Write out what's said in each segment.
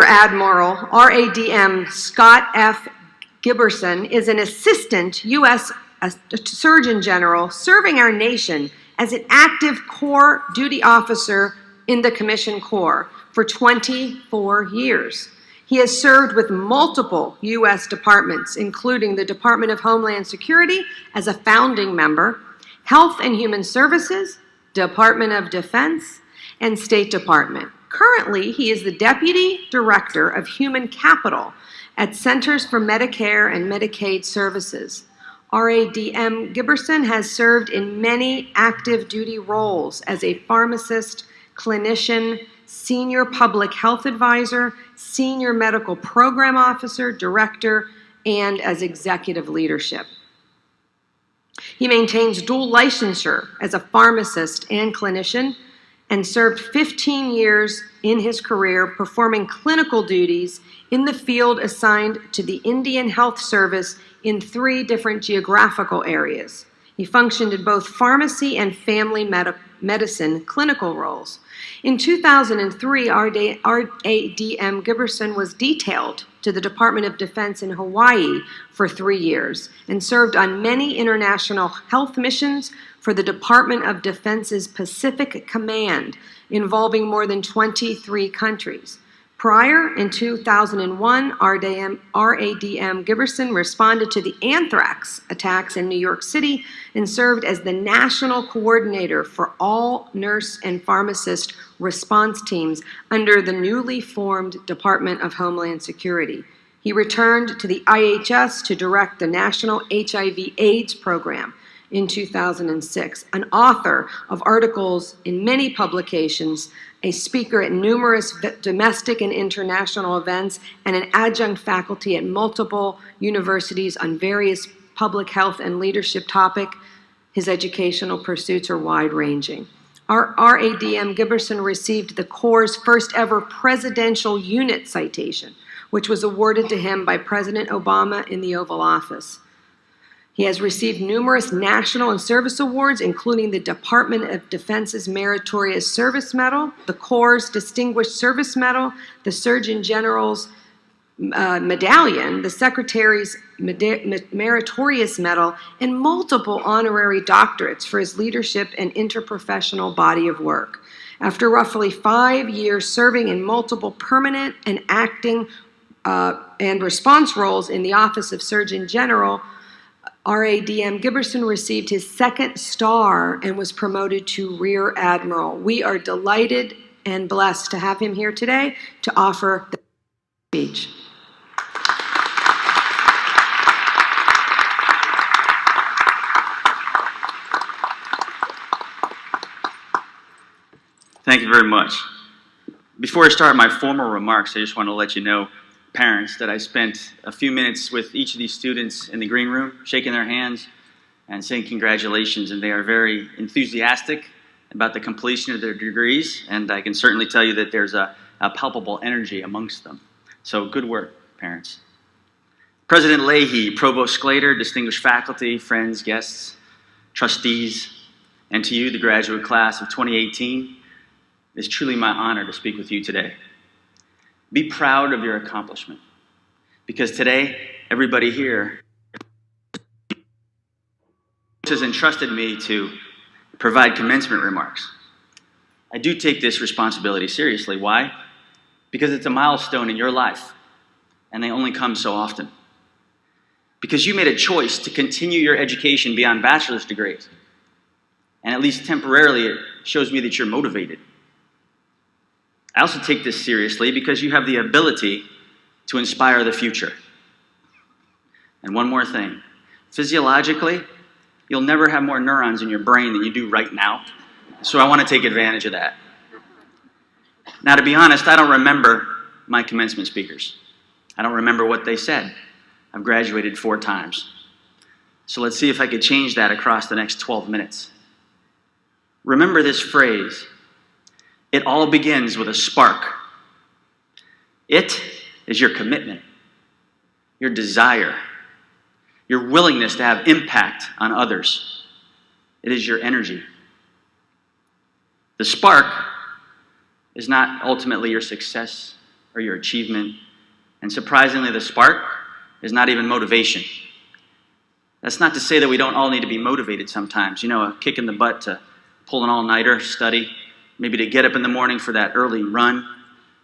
Admiral, RADM Scott F. Giberson is an assistant U.S. Surgeon General serving our nation as an active Corps duty officer in the Commissioned Corps for 24 years. He has served with multiple U.S. departments, including the Department of Homeland Security as a founding member, Health and Human Services, Department of Defense, and State Department. Currently, he is the Deputy Director of Human Capital at Centers for Medicare and Medicaid Services. RADM Giberson has served in many active duty roles as a pharmacist, clinician, senior public health advisor, senior medical program officer, director, and as executive leadership. He maintains dual licensure as a pharmacist and clinician and served 15 years in his career performing clinical duties in the field assigned to the Indian Health Service in 3 different geographical areas. He functioned in both pharmacy and family medicine clinical roles. In 2003, RADM Giberson was detailed to the Department of Defense in Hawaii for 3 years and served on many international health missions for the Department of Defense's Pacific Command, involving more than 23 countries. Prior, in 2001, RADM Giberson responded to the anthrax attacks in New York City and served as the national coordinator for all nurse and pharmacist response teams under the newly formed Department of Homeland Security. He returned to the IHS to direct the National HIV/AIDS Program in 2006, an author of articles in many publications, a speaker at numerous domestic and international events, and an adjunct faculty at multiple universities on various public health and leadership topics. His educational pursuits are wide-ranging. RADM Giberson received the Corps' first ever Presidential Unit Citation, which was awarded to him by President Obama in the Oval Office. He has received numerous national and service awards, including the Department of Defense's Meritorious Service Medal, the Corps' Distinguished Service Medal, the Surgeon General's Medallion, the Secretary's Meritorious Medal, and multiple honorary doctorates for his leadership and interprofessional body of work. After roughly 5 years serving in multiple permanent and acting and response roles in the Office of Surgeon General, RADM Giberson received his 2nd star and was promoted to Rear Admiral. We are delighted and blessed to have him here today to offer the speech. Thank you very much. Before I start my formal remarks, I just want to let you know, parents, that I spent a few minutes with each of these students in the green room, shaking their hands and saying congratulations, and they are very enthusiastic about the completion of their degrees, and I can certainly tell you that there's a palpable energy amongst them. So good work, parents. President Leahy, Provost Sclater, distinguished faculty, friends, guests, trustees, and to you, the graduate class of 2018, it's truly my honor to speak with you today. Be proud of your accomplishment, because today, everybody here has entrusted me to provide commencement remarks. I do take this responsibility seriously. Why? Because it's a milestone in your life, and they only come so often. Because you made a choice to continue your education beyond bachelor's degrees, and at least temporarily, it shows me that you're motivated. I also take this seriously because you have the ability to inspire the future. And one more thing. Physiologically, you'll never have more neurons in your brain than you do right now. So I want to take advantage of that. Now, to be honest, I don't remember my commencement speakers. I don't remember what they said. I've graduated 4 times. So let's see if I could change that across the next 12 minutes. Remember this phrase. It all begins with a spark. It is your commitment, your desire, your willingness to have impact on others. It is your energy. The spark is not ultimately your success or your achievement. And surprisingly, the spark is not even motivation. That's not to say that we don't all need to be motivated sometimes. You know, a kick in the butt to pull an all-nighter, study, maybe to get up in the morning for that early run,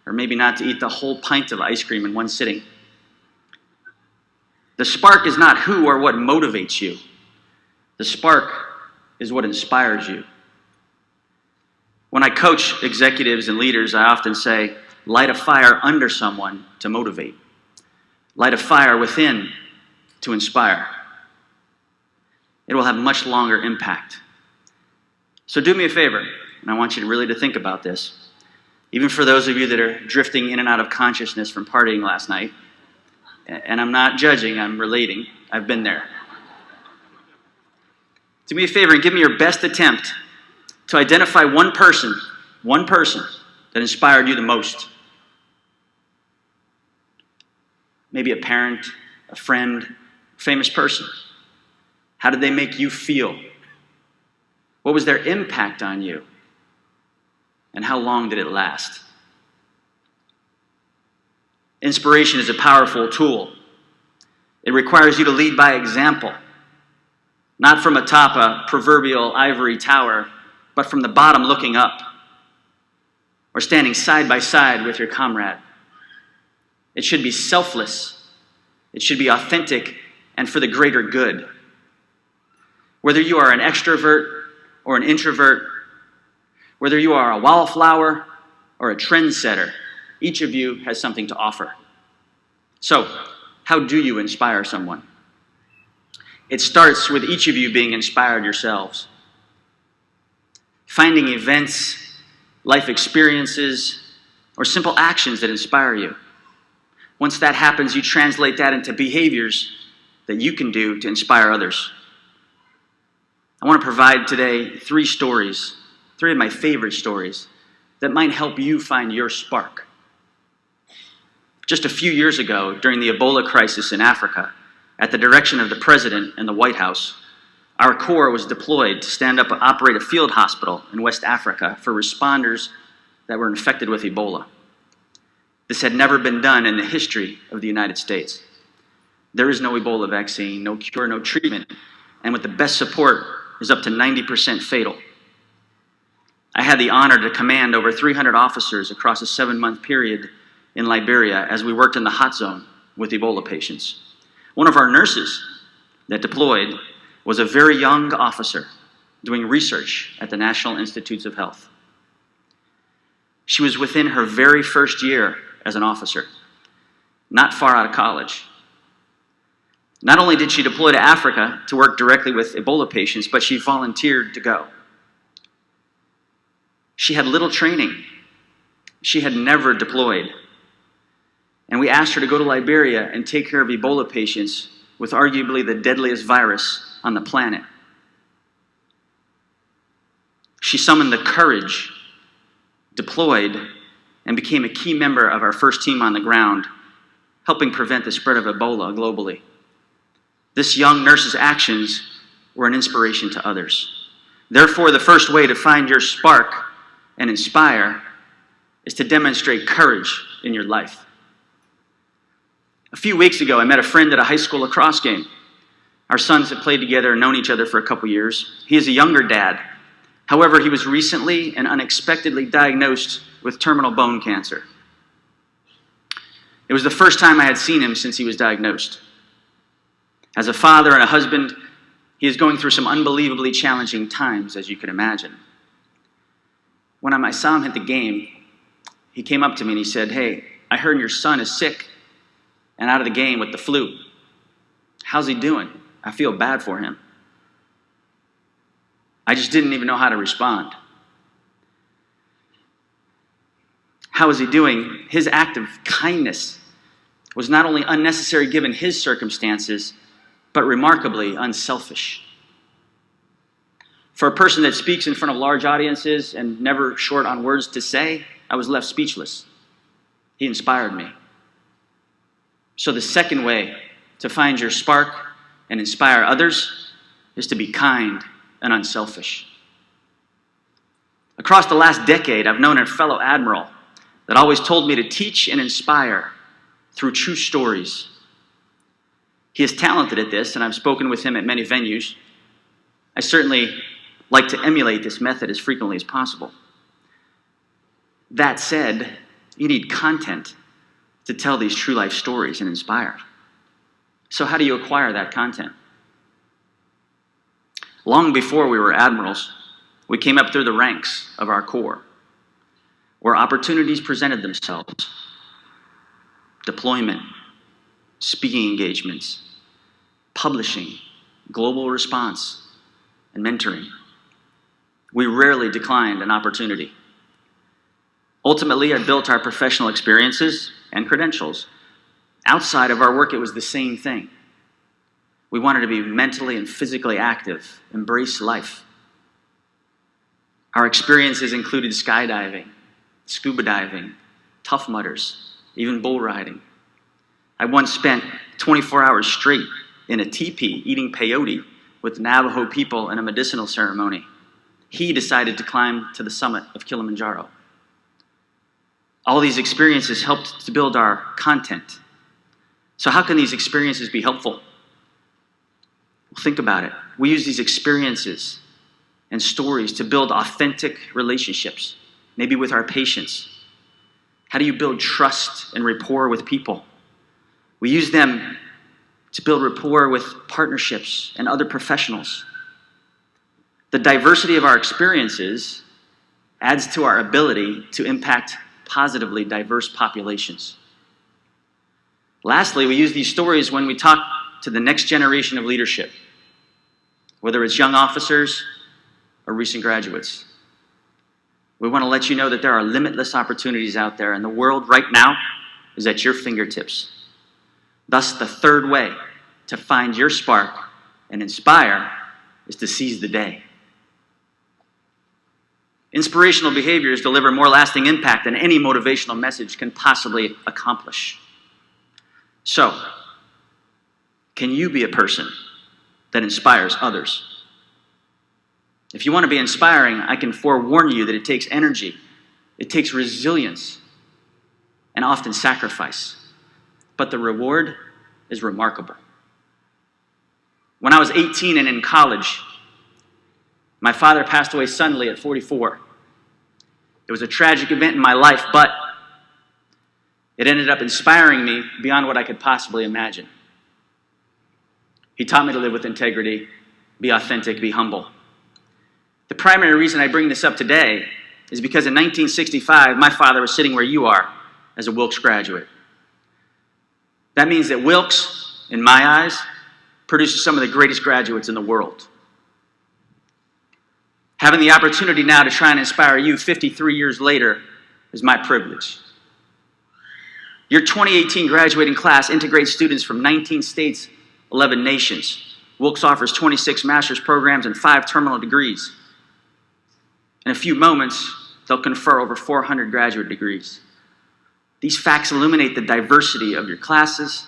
or maybe not to eat the whole pint of ice cream in one sitting. The spark is not who or what motivates you. The spark is what inspires you. When I coach executives and leaders, I often say, light a fire under someone to motivate. Light a fire within to inspire. It will have much longer impact. So do me a favor, and I want you to really to think about this. Even for those of you that are drifting in and out of consciousness from partying last night, and I'm not judging, I'm relating. I've been there. Do me a favor and give me your best attempt to identify one person that inspired you the most. Maybe a parent, a friend, a famous person. How did they make you feel? What was their impact on you? And how long did it last? Inspiration is a powerful tool. It requires you to lead by example, not from atop a proverbial ivory tower, but from the bottom looking up, or standing side by side with your comrade. It should be selfless. It should be authentic and for the greater good. Whether you are an extrovert or an introvert, whether you are a wallflower or a trendsetter, each of you has something to offer. So, how do you inspire someone? It starts with each of you being inspired yourselves. Finding events, life experiences, or simple actions that inspire you. Once that happens, you translate that into behaviors that you can do to inspire others. I want to provide today three of my favorite stories that might help you find your spark. Just a few years ago, during the Ebola crisis in Africa, at the direction of the President and the White House, our Corps was deployed to stand up and operate a field hospital in West Africa for responders that were infected with Ebola. This had never been done in the history of the United States. There is no Ebola vaccine, no cure, no treatment, and with the best support is up to 90% fatal. I had the honor to command over 300 officers across a 7-month period in Liberia as we worked in the hot zone with Ebola patients. One of our nurses that deployed was a very young officer doing research at the National Institutes of Health. She was within her very first year as an officer, not far out of college. Not only did she deploy to Africa to work directly with Ebola patients, but she volunteered to go. She had little training. She had never deployed. And we asked her to go to Liberia and take care of Ebola patients with arguably the deadliest virus on the planet. She summoned the courage, deployed, and became a key member of our first team on the ground, helping prevent the spread of Ebola globally. This young nurse's actions were an inspiration to others. Therefore, the first way to find your spark and inspire is to demonstrate courage in your life. A few weeks ago, I met a friend at a high school lacrosse game. Our sons had played together and known each other for a couple years. He is a younger dad. However, he was recently and unexpectedly diagnosed with terminal bone cancer. It was the first time I had seen him since he was diagnosed. As a father and a husband, he is going through some unbelievably challenging times, as you can imagine. When I saw him at the game, he came up to me and he said, "Hey, I heard your son is sick and out of the game with the flu. How's he doing? I feel bad for him." I just didn't even know how to respond. How is he doing? His act of kindness was not only unnecessary given his circumstances, but remarkably unselfish. For a person that speaks in front of large audiences and never short on words to say, I was left speechless. He inspired me. So the second way to find your spark and inspire others is to be kind and unselfish. Across the last decade, I've known a fellow Admiral that always told me to teach and inspire through true stories. He is talented at this, and I've spoken with him at many venues. I certainly like to emulate this method as frequently as possible. That said, you need content to tell these true life stories and inspire. So how do you acquire that content? Long before we were admirals, we came up through the ranks of our corps, where opportunities presented themselves. Deployment, speaking engagements, publishing, global response, and mentoring. We rarely declined an opportunity. Ultimately, I built our professional experiences and credentials. Outside of our work, it was the same thing. We wanted to be mentally and physically active, embrace life. Our experiences included skydiving, scuba diving, Tough Mudders, even bull riding. I once spent 24 hours straight in a teepee eating peyote with Navajo people in a medicinal ceremony. He decided to climb to the summit of Kilimanjaro. All these experiences helped to build our content. So how can these experiences be helpful? Well, think about it. We use these experiences and stories to build authentic relationships, maybe with our patients. How do you build trust and rapport with people? We use them to build rapport with partnerships and other professionals. The diversity of our experiences adds to our ability to impact positively diverse populations. Lastly, we use these stories when we talk to the next generation of leadership, whether it's young officers or recent graduates. We want to let you know that there are limitless opportunities out there, and the world right now is at your fingertips. Thus, the third way to find your spark and inspire is to seize the day. Inspirational behaviors deliver more lasting impact than any motivational message can possibly accomplish. So, can you be a person that inspires others? If you want to be inspiring, I can forewarn you that it takes energy, it takes resilience, and often sacrifice. But the reward is remarkable. When I was 18 and in college, my father passed away suddenly at 44. It was a tragic event in my life, but it ended up inspiring me beyond what I could possibly imagine. He taught me to live with integrity, be authentic, be humble. The primary reason I bring this up today is because in 1965, my father was sitting where you are as a Wilkes graduate. That means that Wilkes, in my eyes, produces some of the greatest graduates in the world. Having the opportunity now to try and inspire you 53 years later is my privilege. Your 2018 graduating class integrates students from 19 states, 11 nations. Wilkes offers 26 master's programs and 5 terminal degrees. In a few moments, they'll confer over 400 graduate degrees. These facts illuminate the diversity of your classes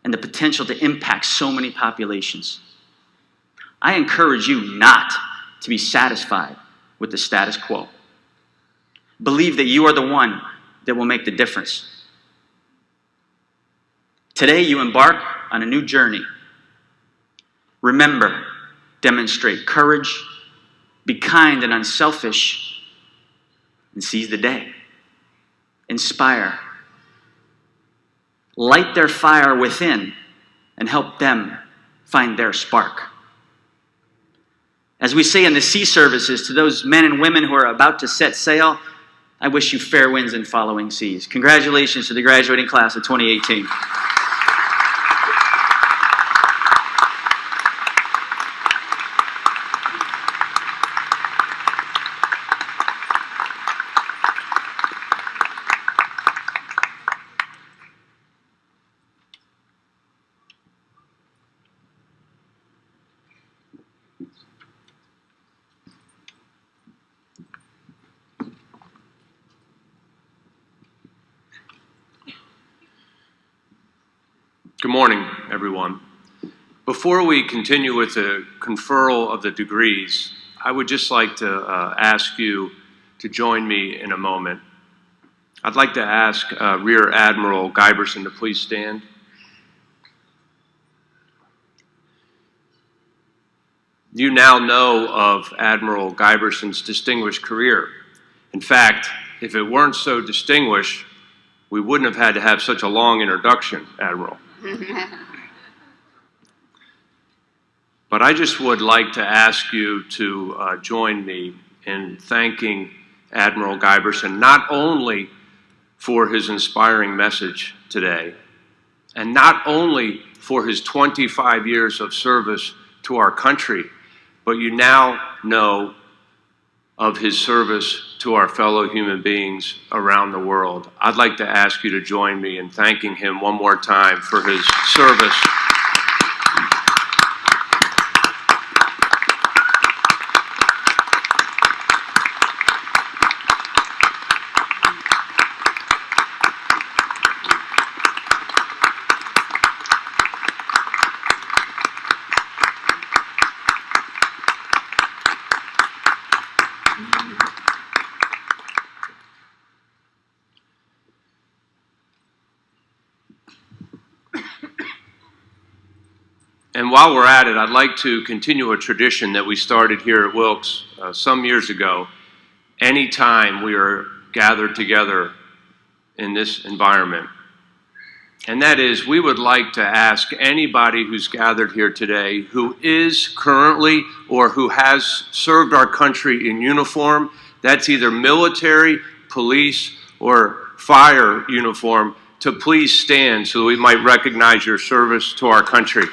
and the potential to impact so many populations. I encourage you not to be satisfied with the status quo. Believe that you are the one that will make the difference. Today, you embark on a new journey. Remember, demonstrate courage, be kind and unselfish, and seize the day. Inspire. Light their fire within and help them find their spark. As we say in the sea services to those men and women who are about to set sail, I wish you fair winds and following seas. Congratulations to the graduating class of 2018. Good morning, everyone. Before we continue with the conferral of the degrees, I would just like to ask you to join me in a moment I'd like to ask Rear Admiral Giberson to please stand. You now know of Admiral Giberson's distinguished career. In fact, if it weren't so distinguished, we wouldn't have had to have such a long introduction, Admiral. But I just would like to ask you to join me in thanking Admiral Giberson not only for his inspiring message today, and not only for his 25 years of service to our country, but you now know of his service to our fellow human beings around the world. I'd like to ask you to join me in thanking him one more time for his service. And while we're at it, I'd like to continue a tradition that we started here at Wilkes some years ago. Anytime we are gathered together in this environment, and that is, we would like to ask anybody who's gathered here today who is currently or who has served our country in uniform, that's either military, police, or fire uniform, to please stand so that we might recognize your service to our country.